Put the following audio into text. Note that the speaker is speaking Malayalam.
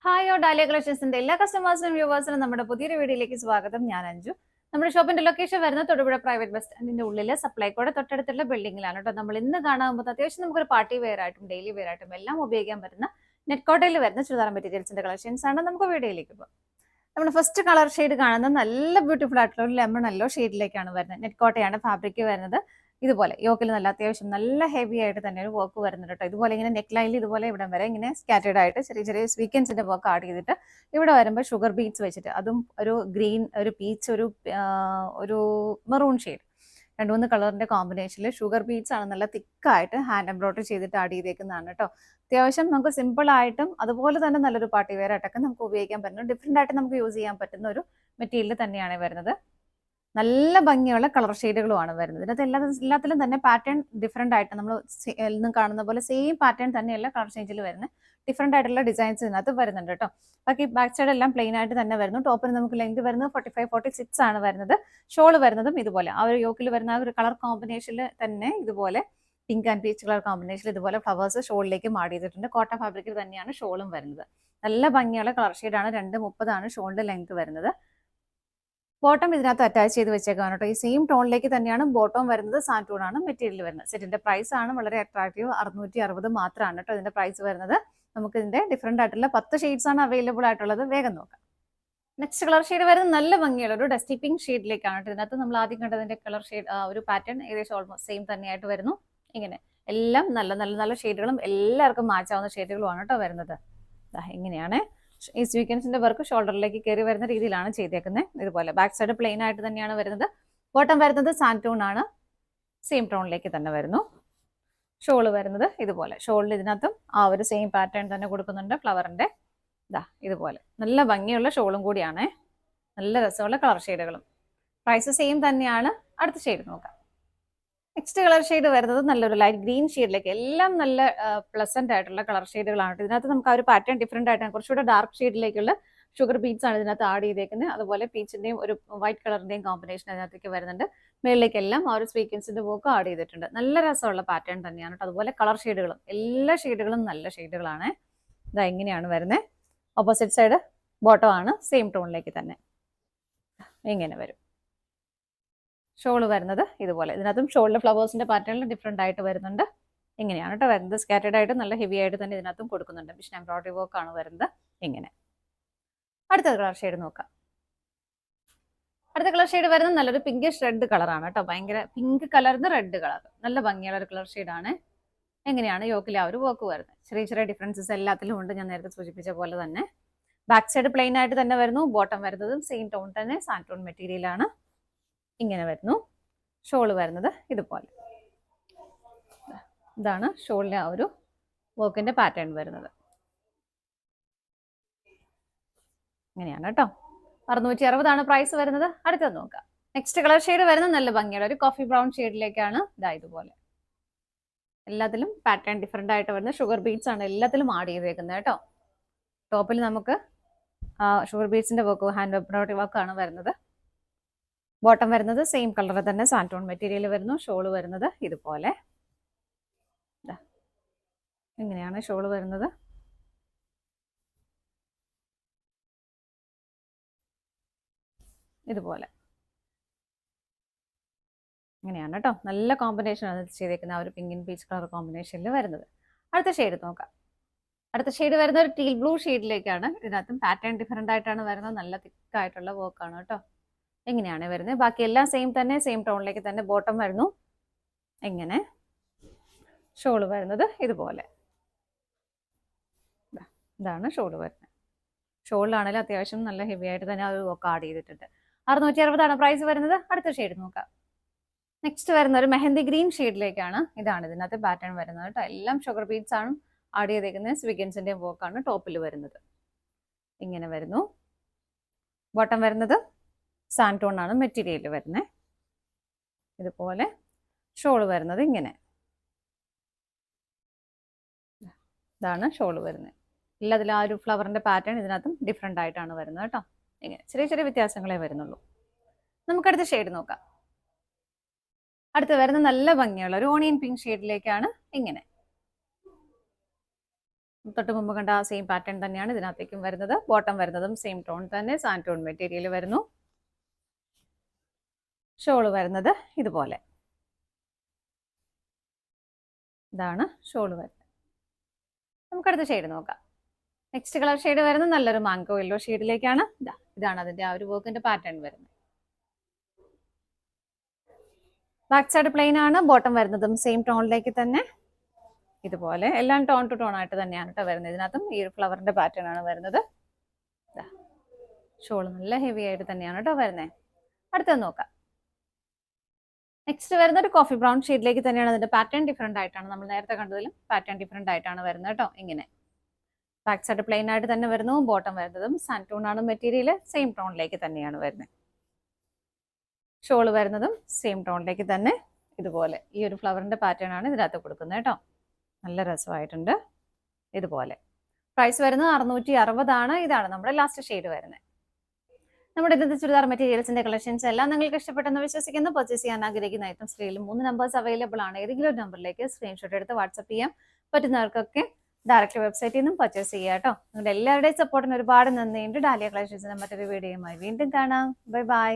ഹായ് ഡാലിയ കളക്ഷൻസിന്റെ എല്ലാ കസ്റ്റമേഴ്സിനും വ്യൂവേഴ്സിനും നമ്മുടെ പുതിയൊരു വീഡിയോയിലേക്ക് സ്വാഗതം. ഞാൻ അഞ്ജു. നമ്മുടെ ഷോപ്പിന്റെ ലൊക്കേഷൻ വരുന്നത് തൊടുപുഴ പ്രൈവറ്റ് ബസ് സ്റ്റാൻഡിന്റെ ഉള്ളിൽ സപ്ലൈക്കോടെ തൊട്ടടുത്തുള്ള ബിൽഡിംഗിലാണ് കേട്ടോ. നമ്മൾ ഇന്ന് കാണാൻ പോകുന്നത് അത്യാവശ്യം നമുക്കൊരു പാർട്ടി വെയർ ആയിട്ടും ഡെയിലി വെയർ ആയിട്ടും എല്ലാം ഉപയോഗിക്കാൻ പറ്റുന്ന നെറ്റ് കോട്ടയിൽ വരുന്ന ചുരിദാർ മെറ്റീരിയൽസിന്റെ കളക്ഷൻസ് ആണ്. നമുക്ക് വീഡിയോയിലേക്ക് പോകാം. നമ്മൾ ഫസ്റ്റ് കളർ ഷെയ്ഡ് കാണുന്നത് നല്ല ബ്യൂട്ടിഫുൾ ആയിട്ടുള്ള ഒരു ലെമൺ യെല്ലോ ഷെയ്ഡിലേക്കാണ് വരുന്നത്. നെറ്റ് കോട്ടയാണ് ഫാബ്രിക് വരുന്നത്. ഇതുപോലെ യോക്കിൽ നല്ല അത്യാവശ്യം നല്ല ഹെവി ആയിട്ട് തന്നെ ഒരു വർക്ക് വരുന്നുണ്ട് കേട്ടോ. ഇതുപോലെ ഇങ്ങനെ നെക്ക് ലൈനിൽ ഇതുപോലെ ഇവിടെ വരെ ഇങ്ങനെ സ്കാറ്റേഡ് ആയിട്ട് ചെറിയ ചെറിയ സ്വീക്വൻസിന്റെ വർക്ക് ആഡ് ചെയ്തിട്ട് ഇവിടെ വരുമ്പോൾ ഷുഗർ ബീറ്റ്സ് വെച്ചിട്ട് അതും ഒരു ഗ്രീൻ, ഒരു പീച്ച്, ഒരു മെറൂൺ ഷെയ്ഡ്, രണ്ട് മൂന്ന് കളറിന്റെ കോമ്പിനേഷനിൽ ഷുഗർ ബീറ്റ്സ് ആണ് നല്ല തിക്കായിട്ട് ഹാൻഡ് എംബ്രോയിഡറി ചെയ്തിട്ട് ആഡ് ചെയ്തേക്കുന്നതാണ് കേട്ടോ. അത്യാവശ്യം നമുക്ക് സിമ്പിൾ ആയിട്ടും അതുപോലെ തന്നെ നല്ലൊരു പാർട്ടി വെയർ ആയിട്ടൊക്കെ നമുക്ക് ഉപയോഗിക്കാൻ പറ്റുന്ന ഡിഫറെന്റ് ആയിട്ട് നമുക്ക് യൂസ് ചെയ്യാൻ പറ്റുന്ന ഒരു മെറ്റീരിയൽ തന്നെയാണ് വരുന്നത്. നല്ല ഭംഗിയുള്ള കളർ ഷെയ്ഡുകളുമാണ് വരുന്നത്. ഇതിനകത്ത് എല്ലാത്തിലും തന്നെ പാറ്റേൺ ഡിഫറെന്റ് ആയിട്ട് നമ്മൾ എന്നും കാണുന്ന പോലെ സെയിം പാറ്റേൺ തന്നെയല്ല കളർ ചേഞ്ചിൽ വരുന്നത്. ഡിഫറെന്റ് ആയിട്ടുള്ള ഡിസൈൻസ് ഇതിനകത്ത് വരുന്നുണ്ട് കേട്ടോ. ബാക്കി ബാക്ക് സൈഡ് എല്ലാം പ്ലെയിൻ ആയിട്ട് തന്നെ വരുന്നു. ടോപ്പിന് നമുക്ക് ലെങ്ത് വരുന്നത് 45-46 ആണ് വരുന്നത്. ഷോൾ വരുന്നതും ഇതുപോലെ ആ ഒരു യോക്കിൽ വരുന്ന ആ ഒരു കളർ കോമ്പിനേഷനിൽ തന്നെ ഇതുപോലെ പിങ്ക് ആൻഡ് പീച്ച് കളർ കോമ്പിനേഷനിൽ ഇതുപോലെ ഫ്ലവേഴ്സ് ഷോളിലേക്ക് മാടി ചെയ്തിട്ടുണ്ട്. കോട്ടൺ ഫാബ്രിക്കിൽ തന്നെയാണ് ഷോളും വരുന്നത്. നല്ല ഭംഗിയുള്ള കളർ ഷെയ്ഡാണ്. 2:30 ഷോളിന്റെ ലെങ്ത് വരുന്നത്. ബോട്ടം ഇതിനകത്ത് അറ്റാച്ച് ചെയ്ത് വെച്ചേക്കാണ് കേട്ടോ. ഈ സെയിം ടോണിലേക്ക് തന്നെയാണ് ബോട്ടം വരുന്നത്. സാൻറ്റൂൺ ആണ് മെറ്റീരിയൽ വരുന്നത്. സെറ്റിന്റെ പ്രൈസ് ആണ് വളരെ അട്രാക്റ്റീവ്. 660 മാത്രമാണ് കേട്ടോ ഇതിന്റെ പ്രൈസ് വരുന്നത്. നമുക്ക് ഇതിന്റെ ഡിഫറെന്റ് ആയിട്ടുള്ള 10 ഷെയ്ഡ്സ് ആണ് അവൈലബിൾ ആയിട്ടുള്ളത്. വേഗം നോക്കാം. നെക്സ്റ്റ് കളർ ഷെയ്ഡ് വരുന്നത് നല്ല ഭംഗിയുള്ള ഒരു ഡസ്റ്റി പിങ്ക് ഷെയ്ഡിലേക്കാണ്. ഇതിനകത്ത് നമ്മൾ ആദ്യം കണ്ടതിന്റെ കളർ ഷെയ്ഡ് ഒരു പാറ്റേൺ ഏകദേശം ഓൾമോസ്റ്റ് സെയിം തന്നെയായിട്ട് വരുന്നു. ഇങ്ങനെ എല്ലാം നല്ല നല്ല നല്ല ഷെയ്ഡുകളും എല്ലാവർക്കും മാച്ച് ആവുന്ന ഷെയ്ഡുകളുമാണ് കേട്ടോ വരുന്നത്. ഇങ്ങനെയാണ് ഈ സ്വീക്വൻസിന്റെ വർക്ക് ഷോൾഡറിലേക്ക് കയറി വരുന്ന രീതിയിലാണ് ചെയ്തേക്കുന്നത്. ഇതുപോലെ ബാക്ക് സൈഡ് പ്ലെയിൻ ആയിട്ട് തന്നെയാണ് വരുന്നത്. ബോട്ടം വരുന്നത് സാൻറ്റൂൺ ആണ്. സെയിം ടോണിലേക്ക് തന്നെ വരുന്നു. ഷോള് വരുന്നത് ഇതുപോലെ. ഷോളിൽ ഇതിനകത്തും ആ ഒരു സെയിം പാറ്റേൺ തന്നെ കൊടുക്കുന്നുണ്ട്. ഫ്ലവറിന്റെ ഇതുപോലെ നല്ല ഭംഗിയുള്ള ഷോളും കൂടിയാണ്. നല്ല രസമുള്ള കളർ ഷെയ്ഡുകളും. പ്രൈസ് സെയിം തന്നെയാണ്. അടുത്ത ഷെയ്ഡ് നോക്കാം. നെക്സ്റ്റ് കളർ ഷെയ്ഡ് വരുന്നത് നല്ലൊരു ലൈറ്റ് ഗ്രീൻ ഷെയ്ഡിലേക്ക്. എല്ലാം നല്ല പ്ലസന്റ് ആയിട്ടുള്ള കളർ ഷെയ്ഡുകളാണ്. ഇതിനകത്ത് നമുക്ക് ആ ഒരു പാറ്റേൺ ഡിഫറെന്റ് ആയിട്ടാണ്. കുറച്ചുകൂടെ ഡാർക്ക് ഷെയ്ഡിലേക്കുള്ള ഷുഗർ ബീറ്റ്സ് ആണ് ഇതിനകത്ത് ആഡ് ചെയ്തേക്കുന്നത്. അതുപോലെ പീച്ചിന്റെയും ഒരു വൈറ്റ് കളറിന്റെയും കോമ്പിനേഷൻ അതിനകത്തേക്ക് വരുന്നുണ്ട്. മേളിലേക്കെല്ലാം ആ ഒരു സ്വീക്വൻസിന്റെ വർക്ക് ആഡ് ചെയ്തിട്ടുണ്ട്. നല്ല രസമുള്ള പാറ്റേൺ തന്നെയാണ്. അതുപോലെ കളർ ഷെയ്ഡുകളും എല്ലാ ഷെയ്ഡുകളും നല്ല ഷെയ്ഡുകളാണ്. എങ്ങനെയാണ് വരുന്നത്. ഓപ്പോസിറ്റ് സൈഡ് ബോട്ടം ആണ്. സെയിം ടോണിലേക്ക് തന്നെ ഇങ്ങനെ വരും. ഷോള് വരുന്നത് ഇതുപോലെ. ഇതിനകത്തും ഷോളിലെ ഫ്ലവേഴ്സിന്റെ പാറ്റേണിൽ ഡിഫറെന്റ് ആയിട്ട് വരുന്നുണ്ട്. ഇങ്ങനെയാണ് കേട്ടോ വരുന്നത്. സ്കാറ്റേഡ് ആയിട്ട് നല്ല ഹെവി ആയിട്ട് തന്നെ ഇതിനകത്തും കൊടുക്കുന്നുണ്ട്. മിഷൻ എംബ്രോയിഡറി വർക്ക് ആണ് വരുന്നത്. ഇങ്ങനെ അടുത്ത കളർ ഷെയ്ഡ് നോക്കാം. അടുത്ത കളർ ഷെയ്ഡ് വരുന്നത് നല്ലൊരു പിങ്കിഷ് റെഡ് കളറാണ് കേട്ടോ. ഭയങ്കര പിങ്ക് കലർന്ന് റെഡ് കളർ. നല്ല ഭംഗിയുള്ള ഒരു കളർ ഷെയ്ഡാണ്. എങ്ങനെയാണ് യോക്കിൽ ആ ഒരു വർക്ക് വരുന്നത്. ചെറിയ ചെറിയ ഡിഫറൻസസ് എല്ലാത്തിലും ഉണ്ട്. ഞാൻ നേരത്തെ സൂചിപ്പിച്ച പോലെ തന്നെ ബാക്ക് സൈഡ് പ്ലെയിൻ ആയിട്ട് തന്നെ വരുന്നു. ബോട്ടം വരുന്നതും സെയിം ടോൺ തന്നെ സാൻറ്റോൺ മെറ്റീരിയലാണ്. ഇങ്ങനെ വരുന്നു. ഷോള് വരുന്നത് ഇതുപോലെ. ഇതാണ് ഷോളിലെ ആ ഒരു വർക്കിന്റെ പാറ്റേൺ വരുന്നത്. ഇങ്ങനെയാണ് കേട്ടോ. 660 പ്രൈസ് വരുന്നത്. അടുത്തത് നോക്കാം. നെക്സ്റ്റ് കളർ ഷെയ്ഡ് വരുന്നത് നല്ല ഭംഗിയുള്ള ഒരു കോഫി ബ്രൗൺ ഷെയ്ഡിലേക്കാണ്. ഇതുപോലെ എല്ലാത്തിലും പാറ്റേൺ ഡിഫറെന്റ് ആയിട്ട് വരുന്ന ഷുഗർ ബീറ്റ്സ് ആണ് എല്ലാത്തിലും ആഡ് ചെയ്തേക്കുന്നത് കേട്ടോ. ടോപ്പിൽ നമുക്ക് ഷുഗർ ബീറ്റ്സിന്റെ വർക്ക്, ഹാൻഡ് എംബ്രോയിഡറി വർക്ക് ആണ് വരുന്നത്. ബോട്ടം വരുന്നത് സെയിം കളർ തന്നെ സാൻറ്റോൺ മെറ്റീരിയൽ വരുന്നു. ഷോള് വരുന്നത് ഇതുപോലെ. ഇങ്ങനെയാണ് ഷോള് വരുന്നത്. ഇതുപോലെ ഇങ്ങനെയാണ് കേട്ടോ. നല്ല കോമ്പിനേഷൻ ആണ് ചെയ്തേക്കുന്നത്. ആ ഒരു പിങ്ക് ആൻഡ് പീച്ച് കളർ കോമ്പിനേഷനിൽ വരുന്നത്. അടുത്ത ഷെയ്ഡ് നോക്കാം. അടുത്ത ഷെയ്ഡ് വരുന്ന ഒരു ടീൽ ബ്ലൂ ഷെയ്ഡിലേക്കാണ്. ഇതിനകത്തും പാറ്റേൺ ഡിഫറെന്റ് ആയിട്ടാണ് വരുന്നത്. നല്ല തിക്കായിട്ടുള്ള വർക്കാണ് കേട്ടോ. എങ്ങനെയാണ് വരുന്നത്. ബാക്കി എല്ലാം സെയിം തന്നെ. സെയിം ടോണിലേക്ക് തന്നെ ബോട്ടം വരുന്നു. എങ്ങനെ ഷോള് വരുന്നത് ഇതുപോലെ. ഇതാണ് ഷോള് വരുന്നത്. ഷോളിലാണെങ്കിലും അത്യാവശ്യം നല്ല ഹെവി ആയിട്ട് തന്നെ അത് വർക്ക് ആഡ് ചെയ്തിട്ടുണ്ട്. 660 പ്രൈസ് വരുന്നത്. അടുത്ത ഷെയ്ഡ് നോക്കാം. നെക്സ്റ്റ് വരുന്ന ഒരു മെഹന്തി ഗ്രീൻ ഷെയ്ഡിലേക്കാണ്. ഇതാണ് ഇതിനകത്ത് പാറ്റേൺ വരുന്നത് കേട്ടോ. എല്ലാം ഷുഗർ ബീറ്റ്സ് ആണ് ആഡ് ചെയ്തേക്കുന്നത്. സ്വീക്വൻസിന്റെയും വർക്കാണ് ടോപ്പിൽ വരുന്നത്. ഇങ്ങനെ വരുന്നു. ബോട്ടം വരുന്നത് സാൻറ്റോൺ ആണ് മെറ്റീരിയൽ വരുന്നത്. ഇതുപോലെ ഷോള് വരുന്നത് ഇങ്ങനെ. ഇതാണ് ഷോള് വരുന്നത്. എല്ലാത്തിലും ആ ഒരു ഫ്ലവറിന്റെ പാറ്റേൺ ഇതിനകത്തും ഡിഫറെന്റ് ആയിട്ടാണ് വരുന്നത് കേട്ടോ. ഇങ്ങനെ ചെറിയ ചെറിയ വ്യത്യാസങ്ങളെ വരുന്നുള്ളൂ. നമുക്കടുത്ത ഷെയ്ഡ് നോക്കാം. അടുത്ത് വരുന്ന നല്ല ഭംഗിയുള്ള ഒരു ഓണിയൻ പിങ്ക് ഷെയ്ഡിലേക്കാണ്. ഇങ്ങനെ തൊട്ട് മുമ്പ് കണ്ട ആ സെയിം പാറ്റേൺ തന്നെയാണ് ഇതിനകത്തേക്കും വരുന്നത്. ബോട്ടം വരുന്നതും സെയിം ടോൺ തന്നെ, സാൻഡ് ടോൺ മെറ്റീരിയൽ വരുന്നു. ഷോള് വരുന്നത് ഇതുപോലെ, ഇതാണ് ഷോള് വരുന്നത്. നമുക്കടുത്ത ഷെയ്ഡ് നോക്കാം. നെക്സ്റ്റ് കളർ ഷെയ്ഡ് വരുന്നത് നല്ലൊരു മാംഗോ യെല്ലോ ഷെയ്ഡിലേക്കാണ്. ഇതാണ് അതിന്റെ ആ ഒരു വർക്കിന്റെ പാറ്റേൺ വരുന്നത്. ബാക്ക് സൈഡ് പ്ലെയിൻ ആണ്. ബോട്ടം വരുന്നതും സെയിം ടോണിലേക്ക് തന്നെ, ഇതുപോലെ എല്ലാം ടോൺ ടു ടോൺ ആയിട്ട് തന്നെയാണ് കേട്ടോ വരുന്നത്. ഇതിനകത്തും ഈ ഒരു ഫ്ലവറിന്റെ പാറ്റേൺ ആണ് വരുന്നത്. ഷോൾ നല്ല ഹെവി ആയിട്ട് തന്നെയാണ് കേട്ടോ വരുന്നത്. അടുത്തത് നോക്കാം. നെക്സ്റ്റ് വരുന്നത് ഒരു കോഫി ബ്രൗൺ ഷെയ്ഡിലേക്ക് തന്നെയാണ്. അതിന്റെ പാറ്റേൺ ഡിഫറെന്റ് ആയിട്ടാണ്, നമ്മൾ നേരത്തെ കണ്ടതിലും പാറ്റേൺ ഡിഫറെന്റ് ആയിട്ടാണ് വരുന്നത് കേട്ടോ. ഇങ്ങനെ ബാക്ക് സൈഡ് പ്ലെയിൻ ആയിട്ട് തന്നെ വരുന്നു. ബോട്ടം വരുന്നതും സാൻഡ് ടോൺ ആണ് മെറ്റീരിയൽ, സെയിം ടോണിലേക്ക് തന്നെയാണ് വരുന്നത്. ഷോള് വരുന്നതും സെയിം ടോണിലേക്ക് തന്നെ, ഇതുപോലെ ഈ ഒരു ഫ്ലവറിന്റെ പാറ്റേൺ ആണ് ഇതിനകത്ത് കൊടുക്കുന്നത് കേട്ടോ. നല്ല രസമായിട്ടുണ്ട്. ഇതുപോലെ പ്രൈസ് വരുന്നത് 660 ആണ്. ഇതാണ് നമ്മുടെ ലാസ്റ്റ് ഷെയ്ഡ് വരുന്നത്. നമ്മുടെ ഇന്നത്തെ ചുരിദാർ മെറ്റീരിയൽസിന്റെ കളക്ഷൻസ് എല്ലാം നിങ്ങൾക്ക് ഇഷ്ടപ്പെട്ടെന്ന് വിശ്വസിക്കുന്നു. പർച്ചേസ് ചെയ്യാൻ ആഗ്രഹിക്കുന്ന ഐറ്റം സ്ക്രീനിൽ 3 നമ്പേഴ്സ് അവൈലബിൾ ആണ്. ഏതെങ്കിലും ഒരു നമ്പറിലേക്ക് സ്ക്രീൻഷോട്ട് എടുത്ത് വാട്സ്ആപ്പ് ചെയ്യാം. പറ്റുന്നവർക്കൊക്കെ ഡയറക്റ്റ് വെബ്സൈറ്റിൽ നിന്നും പർച്ചേസ് ചെയ്യാം കേട്ടോ. നിങ്ങളുടെ എല്ലാവരുടെയും സപ്പോർട്ടിന് ഒരുപാട് നന്ദിയുണ്ട്. ഡാലിയ കളക്ഷൻസിന്റെ മറ്റൊരു വീഡിയോയുമായി വീണ്ടും കാണാം. Bye bye.